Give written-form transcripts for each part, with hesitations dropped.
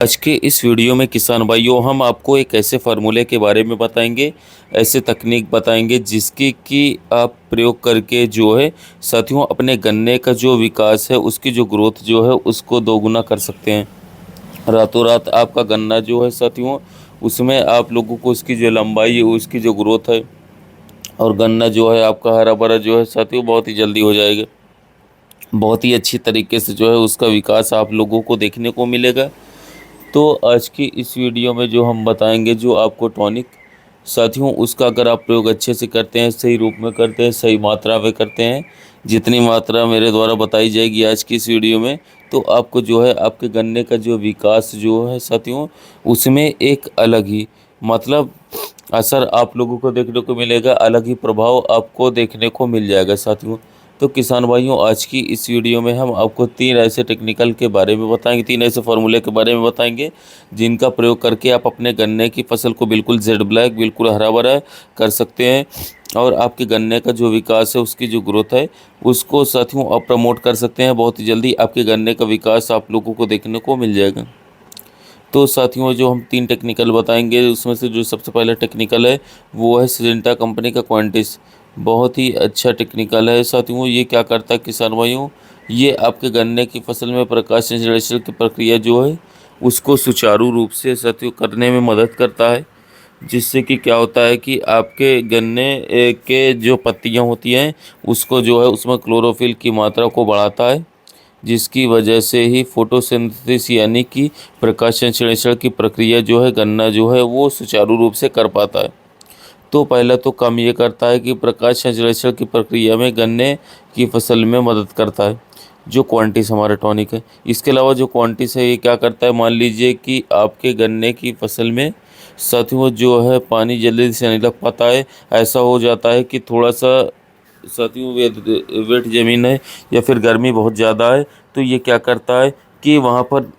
आज के इस वीडियो में किसान भाइयों हम आपको एक ऐसे फार्मूले के बारे में बताएंगे, ऐसे तकनीक बताएंगे जिसकी कि आप प्रयोग करके जो है साथियों अपने गन्ने का जो विकास है उसकी जो ग्रोथ जो है उसको दोगुना कर सकते हैं। रातों रात आपका गन्ना जो है साथियों उसमें आप लोगों को उसकी जो लंबाई है उसकी जो ग्रोथ है और गन्ना जो है आपका हरा भरा जो है साथियों बहुत ही जल्दी हो जाएगा। बहुत ही अच्छी तरीके से जो है उसका विकास आप लोगों को देखने को मिलेगा। तो आज की इस वीडियो में जो हम बताएंगे जो आपको टॉनिक साथियों उसका अगर आप प्रयोग अच्छे से करते हैं, सही रूप में करते हैं, सही मात्रा में करते हैं, जितनी मात्रा मेरे द्वारा बताई जाएगी आज की इस वीडियो में, तो आपको जो है आपके गन्ने का जो विकास जो है साथियों उसमें एक अलग ही मतलब असर आप लोगों को देखने को मिलेगा, अलग ही प्रभाव आपको देखने को मिल जाएगा साथियों। तो किसान भाइयों आज की इस वीडियो में हम आपको 3 ऐसे टेक्निकल के बारे में बताएंगे, 3 ऐसे फार्मूले के बारे में बताएंगे जिनका प्रयोग करके आप अपने गन्ने की फसल को बिल्कुल जेड ब्लैक, बिल्कुल हरा भरा कर सकते हैं और आपके गन्ने का जो विकास है उसकी जो ग्रोथ है उसको साथियों आप प्रमोट कर सकते हैं। बहुत ही जल्दी आपके गन्ने का विकास आप लोगों को देखने को मिल जाएगा। तो साथियों जो हम 3 टेक्निकल बताएंगे उसमें से जो सबसे पहला टेक्निकल है वो है सिजेंटा कंपनी का क्वांटिस। बहुत ही अच्छा टेक्निकल है साथियों। ये क्या करता है किसान भाइयों, ये आपके गन्ने की फसल में प्रकाश संश्लेषण की प्रक्रिया जो है उसको सुचारू रूप से साथियों करने में मदद करता है। जिससे कि क्या होता है कि आपके गन्ने के जो पत्तियां होती हैं उसको जो है उसमें क्लोरोफिल की मात्रा को बढ़ाता है, जिसकी वजह से ही फोटोसिंथेसिस यानी कि प्रकाश संश्लेषण की प्रक्रिया जो है गन्ना जो है वो सुचारू रूप से कर पाता है। तो पहला तो काम ये करता है कि प्रकाश संश्लेषण की प्रक्रिया में गन्ने की फसल में मदद करता है जो क्वांटिस हमारा टॉनिक है। इसके अलावा जो क्वांटिस है ये क्या करता है, मान लीजिए कि आपके गन्ने की फसल में साथियों जो है पानी जल्दी से नहीं लग पाता है, ऐसा हो जाता है कि थोड़ा सा साथियों वेट ज़मीन है या फिर गर्मी बहुत ज़्यादा है, तो ये क्या करता है कि वहाँ पर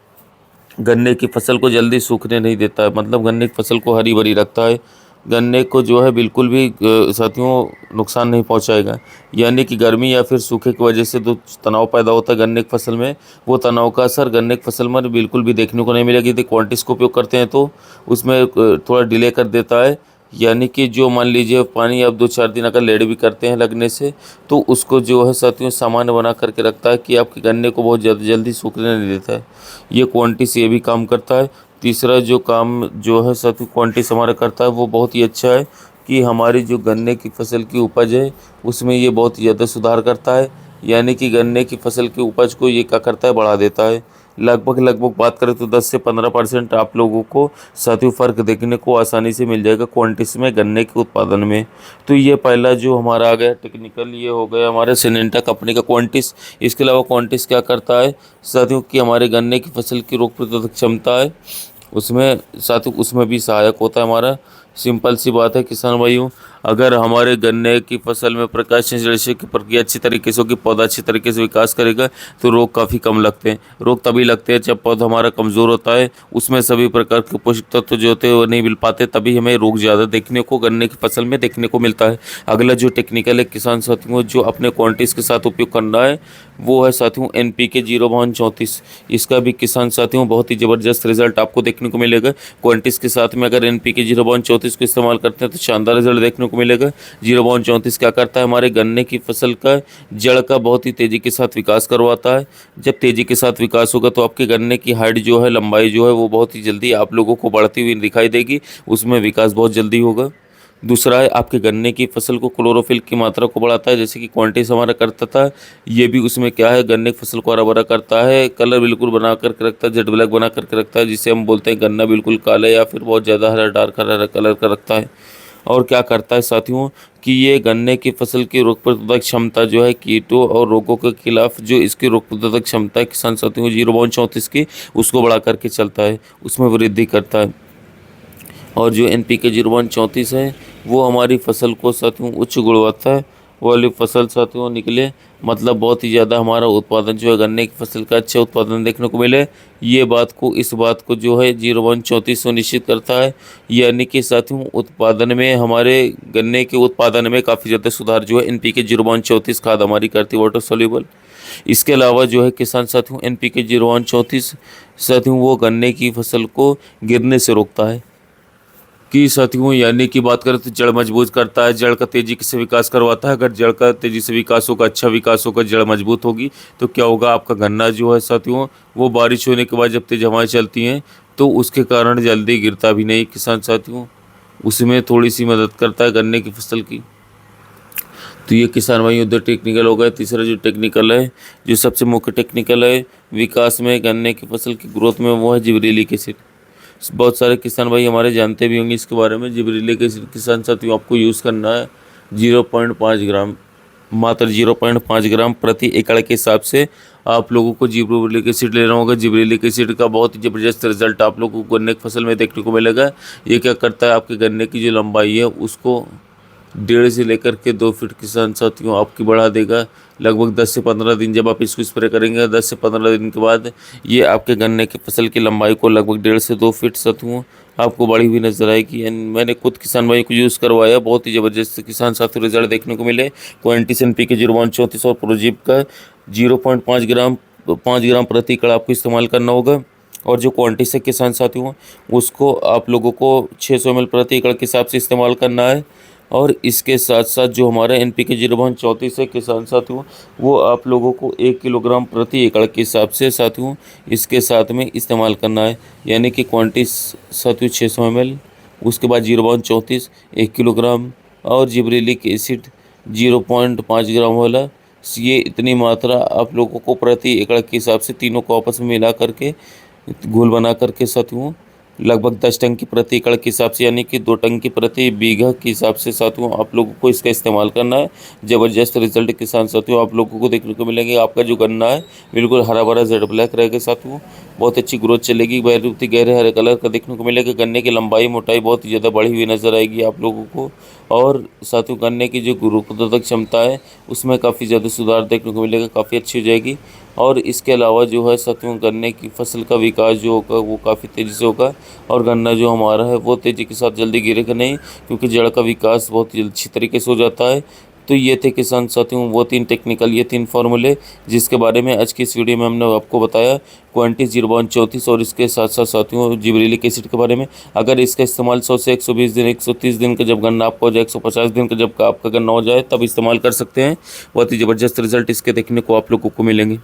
गन्ने की फसल को जल्दी सूखने नहीं देता है, मतलब गन्ने की फसल को हरी भरी रखता है। गन्ने को जो है बिल्कुल भी साथियों नुकसान नहीं पहुंचाएगा। यानी कि गर्मी या फिर सूखे की वजह से जो तनाव पैदा होता है गन्ने की फसल में, वो तनाव का असर गन्ने की फसल में बिल्कुल भी देखने को नहीं मिलेगा। यदि क्वांटिस को उपयोग करते हैं तो उसमें थोड़ा डिले कर देता है। यानी कि जो मान लीजिए पानी आप 2-4 दिन अगर लेट भी करते हैं लगने से, तो उसको जो है साथियों सामान्य बना करके रखता है कि आपके गन्ने को बहुत जल्दी सूखने नहीं देता है। ये क्वांटिस ये भी काम करता है। तीसरा जो काम जो है साथियों क्वांटिस हमारा करता है वो बहुत ही अच्छा है कि हमारी जो गन्ने की फसल की उपज है उसमें ये बहुत ही ज़्यादा सुधार करता है। यानी कि गन्ने की फसल की उपज को ये क्या करता है, बढ़ा देता है। लगभग बात करें तो 10 से 15% आप लोगों को साथियों फ़र्क देखने को आसानी से मिल जाएगा क्वांटिस में, गन्ने के उत्पादन में। तो ये पहला जो हमारा आ गया टेक्निकल, ये हो गया हमारे सिनेंटा कंपनी का क्वांटिस। इसके अलावा क्वांटिस क्या करता है साथियों कि हमारे गन्ने की फसल की रोग प्रतिरोधक क्षमता है उसमें साथियों उसमें भी सहायक होता है हमारा। सिंपल सी बात है किसान भाइयों, अगर हमारे गन्ने की फसल में प्रकाश संश्लेषण की प्रक्रिया अच्छी तरीके से होगी, पौधा अच्छी तरीके से विकास करेगा, तो रोग काफ़ी कम लगते हैं। रोग तभी लगते हैं जब पौधा हमारा कमज़ोर होता है, उसमें सभी प्रकार के पोषक तत्व जो होते हैं वो नहीं मिल पाते, तभी हमें रोग ज़्यादा देखने को गन्ने की फसल में देखने को मिलता है। अगला जो टेक्निकल है किसान साथियों जो अपने क्वांटिस के साथ उपयोग करना है वो है साथियों NPK 0/34। इसका भी किसान साथियों बहुत ही ज़बरदस्त रिजल्ट आपको देखने को मिलेगा। क्वांटिस के साथ में अगर NPK 0/34 को इस्तेमाल करते हैं तो शानदार रिजल्ट देखने को मिलेगा। 0/34 क्या करता है, हमारे गन्ने की फसल का जड़ का बहुत ही तेज़ी के साथ विकास करवाता है। जब तेज़ी के साथ विकास होगा तो आपके गन्ने की हाइट जो है, लंबाई जो है वो बहुत ही जल्दी आप लोगों को बढ़ती हुई दिखाई देगी, उसमें विकास बहुत जल्दी होगा। दूसरा है आपके गन्ने की फसल को क्लोरोफिल की मात्रा को बढ़ाता है, जैसे कि क्वांटिस हमारा करता था। ये भी उसमें क्या है, गन्ने की फसल को हरा भरा करता है, कलर बिल्कुल बना करके रखता है, जेड ब्लैक बना करके रखता है, जिसे हम बोलते हैं गन्ना बिल्कुल काला या फिर बहुत ज़्यादा हरा डार्क हरा कलर का रखता है। और क्या करता है साथियों कि ये गन्ने की फसल की रोग प्रतिरोधक क्षमता जो है कीटों और रोगों के खिलाफ जो इसकी रोग प्रतिरोधक क्षमता है किसान साथियों 0/34 की, उसको बढ़ा करके चलता है, उसमें वृद्धि करता है। और जो NPK 0/34 है वो हमारी फसल को साथियों उच्च गुणवत्ता वाली फसल साथियों निकले, मतलब बहुत ही ज़्यादा हमारा उत्पादन जो है गन्ने की फसल का अच्छा उत्पादन देखने को मिले। इस बात को जो है 0/34 सुनिश्चित करता है। यानी कि साथियों उत्पादन में, हमारे गन्ने के उत्पादन में काफ़ी ज़्यादा सुधार जो है NPK 0/34 खाद हमारी करती है, वाटर सोल्यूबल। इसके अलावा जो है किसान साथियों NPK 0/34 साथियों वो गन्ने की फसल को गिरने से रोकता है। कि साथियों यानी कि बात करें तो जड़ मजबूत करता है, जड़ का तेजी से विकास करवाता है। अगर जड़ का तेजी से विकास होगा, अच्छा विकास होगा, जड़ मजबूत होगी तो क्या होगा, आपका गन्ना जो है साथियों वो बारिश होने के बाद जब तेज हवाएं चलती हैं तो उसके कारण जल्दी गिरता भी नहीं किसान साथियों, उसमें थोड़ी सी मदद करता है गन्ने की फसल की। तो ये किसान भाई उधर टेक्निकल हो गया। तीसरा जो टेक्निकल है, जो सबसे मुख्य टेक्निकल है विकास में गन्ने की फसल की ग्रोथ में, वो है जिबरेलिक एसिड। बहुत सारे किसान भाई हमारे जानते भी होंगे इसके बारे में। जिबरेलिक एसिड किसान साथियों आपको यूज़ करना है 0.5 ग्राम, मात्र 0.5 ग्राम प्रति एकड़ के हिसाब से आप लोगों को जिबरेलिक एसिड लेना होगा। जिबरेलिक एसिड का बहुत ही ज़बरदस्त रिजल्ट आप लोगों को गन्ने की फसल में देखने को मिलेगा। ये क्या करता है, आपके गन्ने की जो लंबाई है उसको 1.5 से लेकर के 2 फीट किसान साथियों आपकी बढ़ा देगा। लगभग 10 से 15 दिन जब आप इसको स्प्रे करेंगे, 10 से 15 दिन के बाद ये आपके गन्ने की फसल की लंबाई को लगभग 1.5 से 2 फीट साथियों आपको बढ़ी हुई नजर आएगी। एंड मैंने खुद किसान भाई को यूज़ करवाया, बहुत ही ज़बरदस्त किसान साथियों रिजल्ट देखने को मिले। क्वांटिस NPK 0134 और प्रोजीप का 0.5 ग्राम 5 ग्राम प्रति एकड़ आपको इस्तेमाल करना होगा। और जो क्वांटिस है किसान साथियों उसको आप लोगों को 600 ml प्रति एकड़ के हिसाब से इस्तेमाल करना है। और इसके साथ साथ जो हमारा NPK 0.34 है किसान साथियों वो आप लोगों को 1 किलोग्राम प्रति एकड़ के हिसाब से साथियों इसके साथ में इस्तेमाल करना है। यानी कि क्वांटिस साथियों 600 ml, उसके बाद 0.34 1 किलोग्राम और जिब्रेलिक एसिड 0.5 ग्राम वाला, ये इतनी मात्रा आप लोगों को प्रति एकड़ के हिसाब से तीनों को आपस में मिला करके घोल बना करके साथियों लगभग 10 टंकी प्रति एकड़ के हिसाब से, यानी कि 2 टंकी प्रति बीघा के हिसाब से साथियों आप लोगों को इसका इस्तेमाल करना है। ज़बरदस्त रिजल्ट किसान साथियों आप लोगों को देखने को मिलेंगे। आपका जो गन्ना है बिल्कुल हरा भरा जेड ब्लैक रहेगा साथियों, बहुत अच्छी ग्रोथ चलेगी, बहुत ही गहरे हरे कलर का देखने को मिलेगा। गन्ने की लंबाई मोटाई बहुत ही ज़्यादा बढ़ी हुई नजर आएगी आप लोगों को। और साथियों गन्ने की जो रोग प्रतिरोधक क्षमता है उसमें काफ़ी ज़्यादा सुधार देखने को मिलेगा, काफ़ी अच्छी हो जाएगी। और इसके अलावा जो है साथियों गन्ने की फसल का विकास जो होगा वो काफ़ी तेज़ी से होगा। और गन्ना जो हमारा है वो तेज़ी के साथ जल्दी गिरेगा नहीं, क्योंकि जड़ का विकास बहुत ही अच्छी तरीके से हो जाता है। तो ये थे किसान साथियों वो 3 टेक्निकल, ये 3 फार्मूले जिसके बारे में आज की इस वीडियो में हमने आपको बताया। क्वांटिस 0.34 और इसके साथ साथ साथियों जिब्रेलिक एसिड के बारे में। अगर इसका इस्तेमाल 100 से 120 दिन, 130 दिन का जब गन्ना आपका हो जाए, 150 दिन का जब आपका गन्ना हो जाए तब इस्तेमाल कर सकते हैं। बहुत ही ज़बरदस्त रिजल्ट इसके देखने को आप लोगों को मिलेंगे।